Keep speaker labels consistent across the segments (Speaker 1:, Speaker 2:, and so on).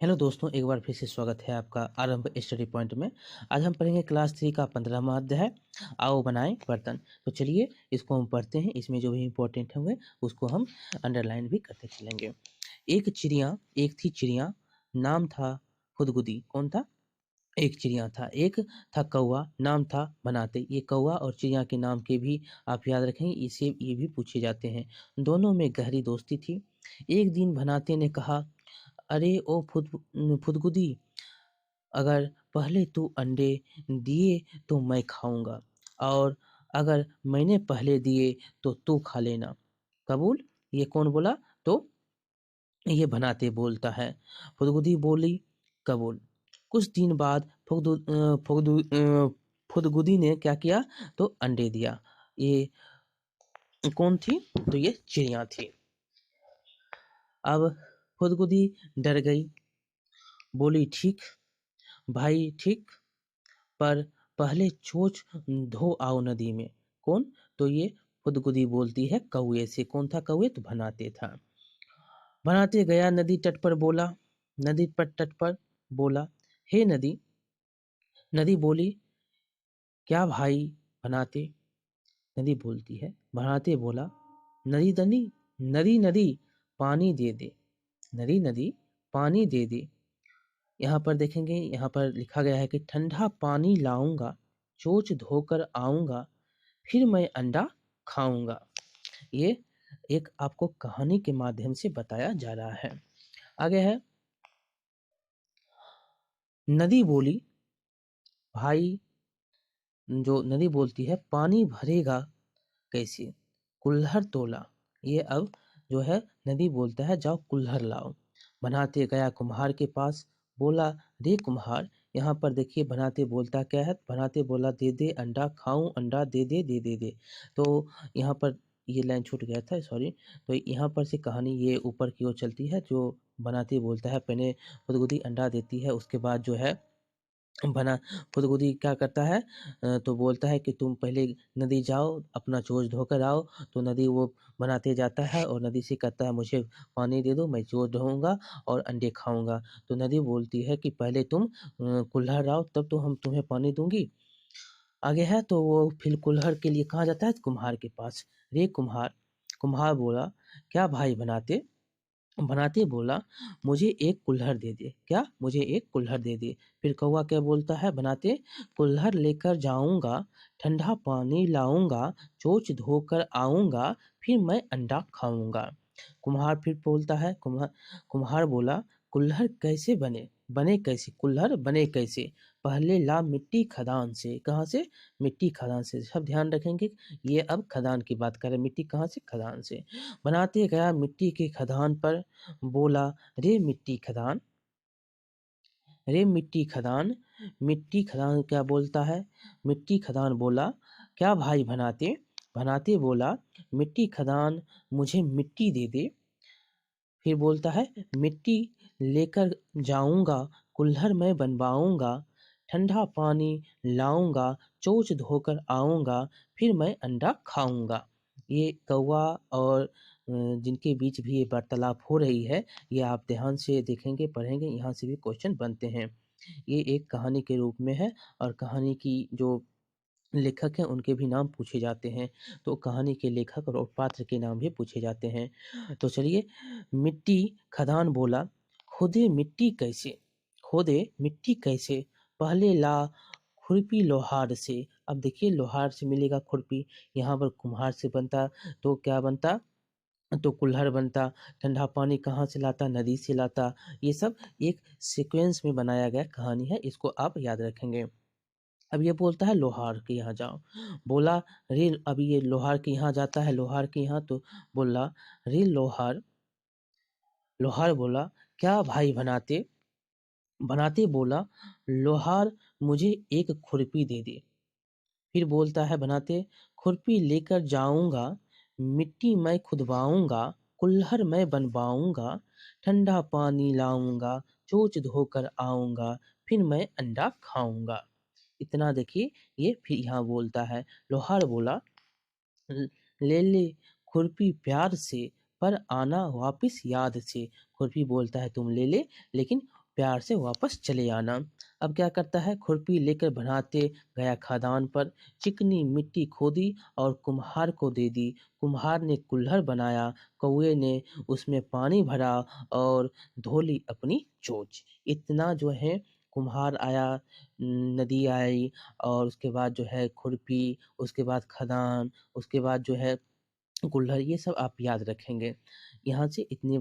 Speaker 1: Hello दोस्तों, एक बार फिर से स्वागत है आपका आरंभ स्टडी पॉइंट में। आज हम पढ़ेंगे क्लास 3 का 15वां अध्याय आओ बनाएं बर्तन। तो चलिए इसको हम पढ़ते हैं। इसमें जो भी इम्पोर्टेंट होंगे उसको हम अंडरलाइन भी करते चलेंगे। एक थी चिड़िया, नाम था खुदगुदी। कौन था? एक चिड़िया था। एक था कौवा, नाम था बनाते। ये कौवा और चिड़िया के नाम के भी आप याद रखेंगे, इसे ये भी पूछे जाते हैं। दोनों में गहरी दोस्ती थी। एक दिन बनाते ने कहा, अरे ओ फुदगुदी, अगर पहले तू अंडे दिए तो मैं खाऊंगा, और अगर मैंने पहले दिए तो तू खा लेना। कबूल? ये कौन बोला? तो ये बनाते बोलता है। फुदगुदी बोली, कबूल। कुछ दिन बाद फुदगुदी ने क्या किया? तो अंडे दिया। ये कौन थी? तो ये चिड़िया थी। अब फुदगुदी डर गई, बोली, ठीक भाई ठीक, पर पहले चोंच धो आओ नदी में। कौन? तो ये फुदगुदी बोलती है कौए से। कौन था कौए? तो बनाते था। बनाते गया नदी तट पर, बोला, नदी पर तट पर बोला, हे नदी। नदी बोली, क्या भाई बनाते? नदी बोलती है, बनाते बोला, नदी नदी नदी नदी पानी दे दे। नदी नदी पानी दे दे। यहाँ पर देखेंगे, यहाँ पर लिखा गया है कि ठंडा पानी लाऊंगा, चोंच धोकर आऊंगा, फिर मैं अंडा खाऊंगा। ये एक आपको कहानी के माध्यम से बताया जा रहा है। आगे है, नदी बोली, भाई, जो नदी बोलती है, पानी भरेगा कैसे? कुल्हड़ तोला। ये अब जो है नदी बोलता है, जाओ कुल्हड़ लाओ। बनाते गया कुम्हार के पास, बोला, रे कुम्हार। यहाँ पर देखिए बनाते बोलता क्या है? बनाते बोला, दे दे अंडा खाऊं, अंडा दे दे दे दे दे। तो यहाँ पर ये लाइन छूट गया था, सॉरी। तो यहाँ पर से कहानी ये ऊपर की ओर चलती है। जो बनाते बोलता है, पहले खुदगुदी अंडा देती है, उसके बाद जो है बना खुदगुदी क्या करता है, तो बोलता है कि तुम पहले नदी जाओ, अपना चोंच धोकर आओ। तो नदी वो बनाते जाता है और नदी से कहता है, मुझे पानी दे दो, मैं चोंच धोऊंगा और अंडे खाऊंगा। तो नदी बोलती है कि पहले तुम कुल्हड़ आओ, तब तो हम तुम्हें पानी दूंगी। आगे है, तो वो फिर कुल्हड़ के लिए कहाँ जाता है? कुम्हार के पास। रे कुम्हार। कुम्हार बोला, क्या भाई बनाते? बनाते बोला, मुझे एक कुल्हड़ दे दे। क्या? मुझे एक कुल्हड़ दे दे। फिर कौवा क्या बोलता है? बनाते, कुल्हड़ लेकर जाऊंगा, ठंडा पानी लाऊंगा, चोंच धोकर आऊंगा, फिर मैं अंडा खाऊंगा। कुम्हार फिर बोलता है, कुम्हार बोला, कुल्हड़ कैसे बने? बने कैसे? कुल्हड़ बने कैसे? पहले ला मिट्टी खदान से। कहाँ से? मिट्टी खदान से। सब ध्यान रखेंगे, ये अब खदान की बात करें। मिट्टी कहाँ से? खदान से। बनाते गया मिट्टी के खदान पर, बोला, रे मिट्टी खदान। रे मिट्टी खदान। मिट्टी खदान क्या बोलता है? मिट्टी खदान बोला, क्या भाई बनाते? बनाते बोला, मिट्टी खदान, मुझे मिट्टी दे दे। फिर बोलता है, मिट्टी लेकर जाऊंगा, कुल्हड़ मैं बनवाऊंगा, ठंडा पानी लाऊंगा, चोंच धोकर आऊंगा, फिर मैं अंडा खाऊंगा। ये कौवा और जिनके बीच भी ये वार्तालाप हो रही है, ये आप ध्यान से देखेंगे, पढ़ेंगे, यहाँ से भी क्वेश्चन बनते हैं। ये एक कहानी के रूप में है, और कहानी की जो लेखक हैं उनके भी नाम पूछे जाते हैं। तो कहानी के लेखक और पात्र के नाम भी पूछे जाते हैं। तो चलिए, मिट्टी खदान बोला, खोदे मिट्टी कैसे? खोदे मिट्टी कैसे? पहले ला खुरपी लोहार से। अब देखिए, लोहार से मिलेगा खुरपी, यहाँ पर कुम्हार से बनता, तो क्या बनता? तो कुल्हड़ बनता। ठंडा पानी कहाँ से लाता? नदी से लाता। ये सब एक सीक्वेंस में बनाया गया कहानी है, इसको आप याद रखेंगे। अब ये बोलता है लोहार के यहाँ जाओ। बोला, रे, अभी ये लोहार के यहाँ जाता है, लोहार के यहाँ, तो बोला, रे लोहार। लोहार बोला, क्या भाई बनाते? बनाते बोला, लोहार, मुझे एक खुरपी दे दे। फिर बोलता है बनाते, खुरपी लेकर जाऊंगा, मिट्टी मैं खुदवाऊंगा, कुल्हड़ मैं बनवाऊंगा, ठंडा पानी लाऊंगा, चोंच धोकर आऊंगा, फिर मैं अंडा खाऊंगा। इतना देखिए, ये फिर यहाँ बोलता है, लोहार बोला, "ल- ले ले खुरपी प्यार से, पर आना वापिस याद से। खुरपी बोलता है तुम ले ले, लेकिन प्यार से वापस चले आना। अब क्या करता है, खुरपी लेकर बनाते गया खदान पर, चिकनी मिट्टी खोदी और कुम्हार को दे दी। कुम्हार ने कुल्हड़ बनाया, कौए ने उसमें पानी भरा और धो ली अपनी चोंच। इतना जो है कुम्हार आया, नदी आई, और उसके बाद जो है खुरपी, उसके बाद खदान, उसके बाद जो है कुल्हड़, ये सब आप याद रखेंगे। यहाँ से इतने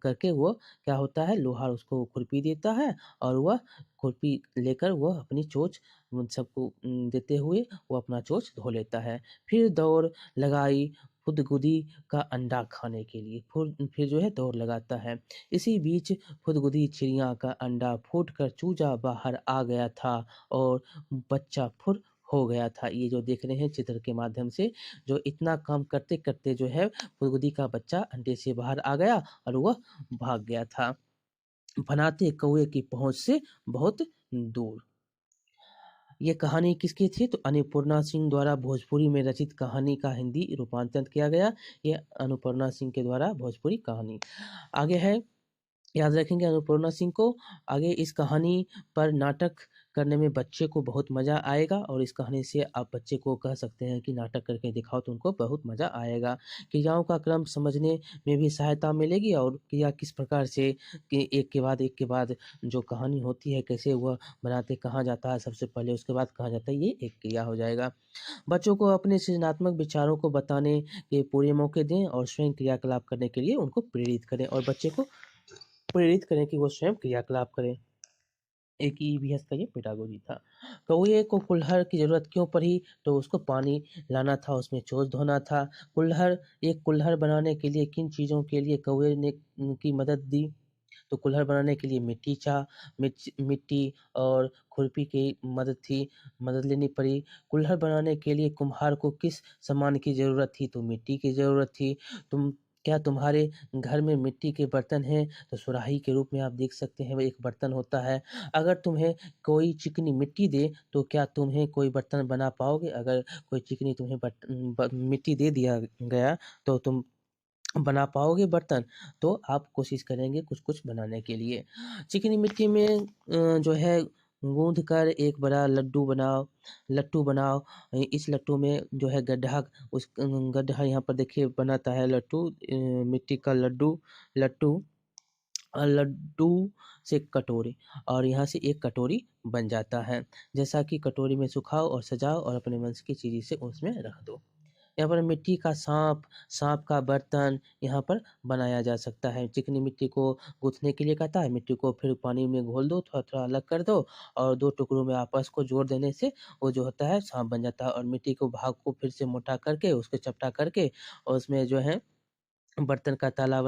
Speaker 1: करके वो क्या होता है, लोहार उसको खुरपी देता है और वह खुरपी लेकर वह अपनी चोंच उन सबको देते हुए वो अपना चोंच धो लेता है। फिर दौड़ लगाई फुदगुदी का अंडा खाने के लिए। फिर जो है दौड़ लगाता है। इसी बीच फुदगुदी चिड़िया का अंडा फूटकर चूजा बाहर आ गया था और बच्चा फुर हो गया था। ये जो देख रहे हैं चित्र के माध्यम से, जो इतना काम करते-करते जो है फुदगुदी का बच्चा अंडे से बाहर आ गया और वह भाग गया था, बनाते कौए की पहुँच से बहुत दूर। ये कहानी किसकी थी? तो अन्नपूर्णा सिंह द्वारा भोजपुरी में रचित कहानी का हिंदी रूपांतरण किया गया। ये अन्नपूर्णा सिंह के द्वारा भोजपुरी कहानी। आगे है, याद रखेंगे अन्नपूर्णा सिंह को। आगे इस कहानी पर नाटक करने में बच्चे को बहुत मज़ा आएगा, और इस कहानी से आप बच्चे को कह सकते हैं कि नाटक करके दिखाओ तो उनको बहुत मज़ा आएगा। क्रियाओं का क्रम समझने में भी सहायता मिलेगी, और क्रिया किस प्रकार से कि एक के बाद जो कहानी होती है कैसे वह बनाते, कहाँ जाता है सबसे पहले, उसके बाद कहाँ जाता है, ये एक क्रिया हो जाएगा। बच्चों को अपने सृजनात्मक विचारों को बताने के पूरे मौके दें और स्वयं क्रियाकलाप करने के लिए उनको प्रेरित करें, और बच्चे को प्रेरित करें कि वो स्वयं क्रियाकलाप करें। एक ईवीएस का ये पेडागोजी था। कौए को कुल्हड़ की ज़रूरत क्यों पड़ी? तो उसको पानी लाना था, उसमें चोंच धोना था। एक कुल्हड़ बनाने के लिए किन चीज़ों के लिए कौए ने की मदद दी? तो कुल्हड़ बनाने के लिए मिट्टी और खुरपी की मदद लेनी पड़ी। कुल्हड़ बनाने के लिए कुम्हार को किस सामान की ज़रूरत थी? तो मिट्टी की ज़रूरत थी। तुम क्या तुम्हारे घर में मिट्टी के बर्तन हैं? तो सुराही के रूप में आप देख सकते हैं, वो एक बर्तन होता है। अगर तुम्हें कोई चिकनी मिट्टी दे, तो क्या तुम्हें कोई बर्तन बना पाओगे? अगर कोई चिकनी तुम्हें मिट्टी दे दिया गया, तो तुम बना पाओगे बर्तन? तो आप कोशिश करेंगे कुछ-कुछ बनाने के लिए। चिकनी मिट्टी में जो है गूँथ कर एक बड़ा लट्टू बनाओ। इस लट्टू में जो है गड्ढा यहाँ पर देखिए बनाता है लट्टू, मिट्टी का लट्टू लड्डू से कटोरी, और यहाँ से एक कटोरी बन जाता है। जैसा कि कटोरी में सुखाओ और सजाओ और अपने मन की चीज़ से उसमें रख दो। यहाँ पर मिट्टी का सांप का बर्तन यहाँ पर बनाया जा सकता है। चिकनी मिट्टी को गूँथने के लिए कहता है, मिट्टी को फिर पानी में घोल दो, थोड़ा-थोड़ा अलग कर दो, और 2 टुकड़ों में आपस को जोड़ देने से वो जो होता है सांप बन जाता है, और मिट्टी को भाग को फिर से मोटा करके उसको चपटा करके और उसमें जो है बर्तन का ताला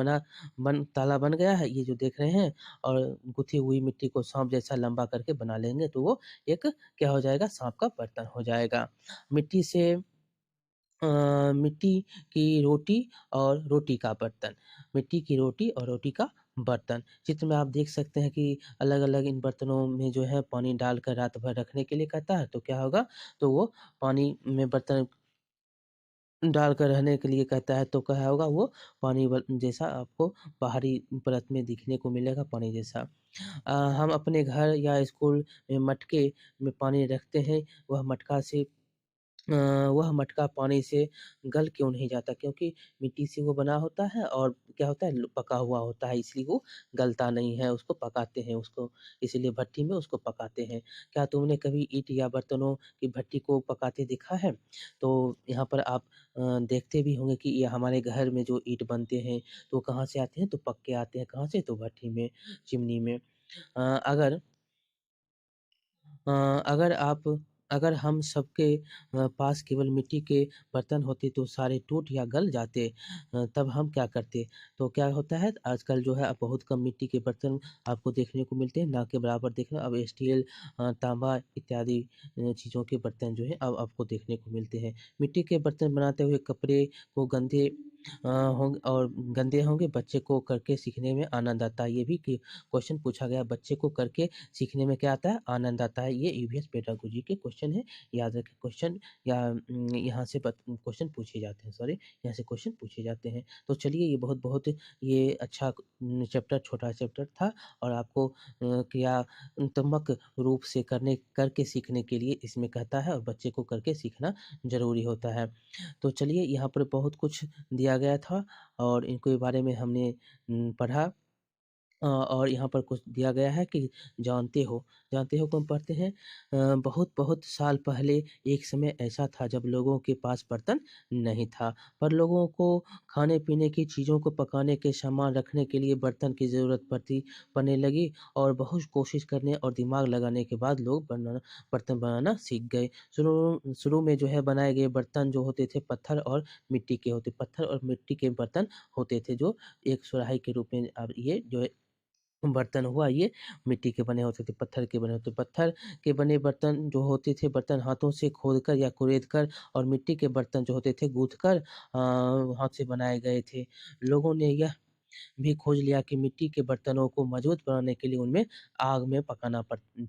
Speaker 1: बन गया है, ये जो देख रहे हैं, और गुथी हुई मिट्टी को सांप जैसा लंबा करके बना लेंगे तो वो एक क्या हो जाएगा, सांप का बर्तन हो जाएगा। मिट्टी से मिट्टी की रोटी और रोटी का बर्तन, मिट्टी की रोटी और रोटी का बर्तन। चित्र में आप देख सकते हैं कि अलग-अलग इन बर्तनों में जो है पानी डालकर रात भर रखने के लिए कहता है, तो क्या होगा, तो वो पानी में बर्तन डालकर रहने के लिए कहता है, तो क्या होगा, वो पानी जैसा आपको बाहरी परत में दिखने को मिलेगा, पानी जैसा। हम अपने घर या स्कूल में मटके में पानी रखते हैं, वह मटका से अ, वह मटका पानी से गल क्यों नहीं जाता? क्योंकि मिट्टी से वो बना होता है, और क्या होता है, पका हुआ होता है, इसलिए वो गलता नहीं है, उसको पकाते हैं उसको, इसीलिए भट्ठी में उसको पकाते हैं। क्या तुमने कभी ईंट या बर्तनों की भट्ठी को पकाते देखा है? तो यहाँ पर आप देखते भी होंगे कि ये हमारे घर में जो ईंट बनते हैं, तो कहाँ से आते हैं? तो पक के आते हैं, कहाँ से? तो भट्ठी में, चिमनी में। अ, अगर अ, अगर आप अगर हम सबके पास केवल मिट्टी के बर्तन होते तो सारे टूट या गल जाते, तब हम क्या करते? तो क्या होता है, आजकल जो है अब बहुत कम मिट्टी के बर्तन आपको देखने को मिलते हैं, ना के बराबर देखना अब स्टील, तांबा इत्यादि चीज़ों के बर्तन जो है अब आपको देखने को मिलते हैं। मिट्टी के बर्तन बनाते हुए कपड़े को गंदे होंगे और गंदे होंगे, बच्चे को करके सीखने में आनंद आता है। ये भी कि क्वेश्चन पूछा गया है, बच्चे को करके सीखने में क्या आता है? आनंद आता है। ये ईवीएस पेडागोजी के क्वेश्चन है, याद रखें क्वेश्चन या यहाँ से क्वेश्चन पूछे जाते हैं, सॉरी, यहाँ से क्वेश्चन पूछे जाते हैं। तो चलिए ये बहुत ये अच्छा चैप्टर, छोटा चैप्टर था और आपको क्रियात्मक रूप से करके सीखने के लिए इसमें कहता है और बच्चे को करके सीखना ज़रूरी होता है। तो चलिए यहाँ पर बहुत कुछ दिया गया था और इनके बारे में हमने पढ़ा। और यहाँ पर कुछ दिया गया है कि जानते हो को हम पढ़ते हैं। बहुत-बहुत साल पहले एक समय ऐसा था जब लोगों के पास बर्तन नहीं था, पर लोगों को खाने-पीने की चीज़ों को पकाने के सामान रखने के लिए बर्तन की ज़रूरत पड़ने लगी और बहुत कोशिश करने और दिमाग लगाने के बाद लोग बर्तन बनाना सीख गए। शुरू शुरू में जो है बनाए गए बर्तन जो होते थे पत्थर और मिट्टी के बर्तन होते थे, जो एक सुराही के रूप में अब ये जो है बर्तन हुआ, ये मिट्टी के बने होते थे, पत्थर के बने होते। पत्थर के बने बर्तन जो होते थे, बर्तन हाथों से खोदकर या कुरेदकर, और मिट्टी के बर्तन जो होते थे गूँथकर हाथ से बनाए गए थे। लोगों ने यह भी खोज लिया कि मिट्टी के बर्तनों को मजबूत बनाने के लिए उनमें आग में पकाना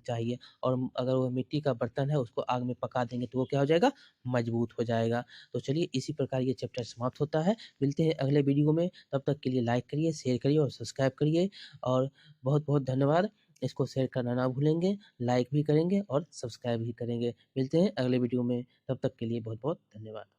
Speaker 1: चाहिए, और अगर वो मिट्टी का बर्तन है उसको आग में पका देंगे तो वो क्या हो जाएगा? मजबूत हो जाएगा। तो चलिए इसी प्रकार ये चैप्टर समाप्त होता है। मिलते हैं अगले वीडियो में, तब तक के लिए लाइक करिए, शेयर करिए और सब्सक्राइब करिए और बहुत-बहुत धन्यवाद। इसको शेयर करना ना भूलेंगे, लाइक भी करेंगे और सब्सक्राइब भी करेंगे। मिलते हैं अगले वीडियो में, तब तक के लिए बहुत-बहुत धन्यवाद।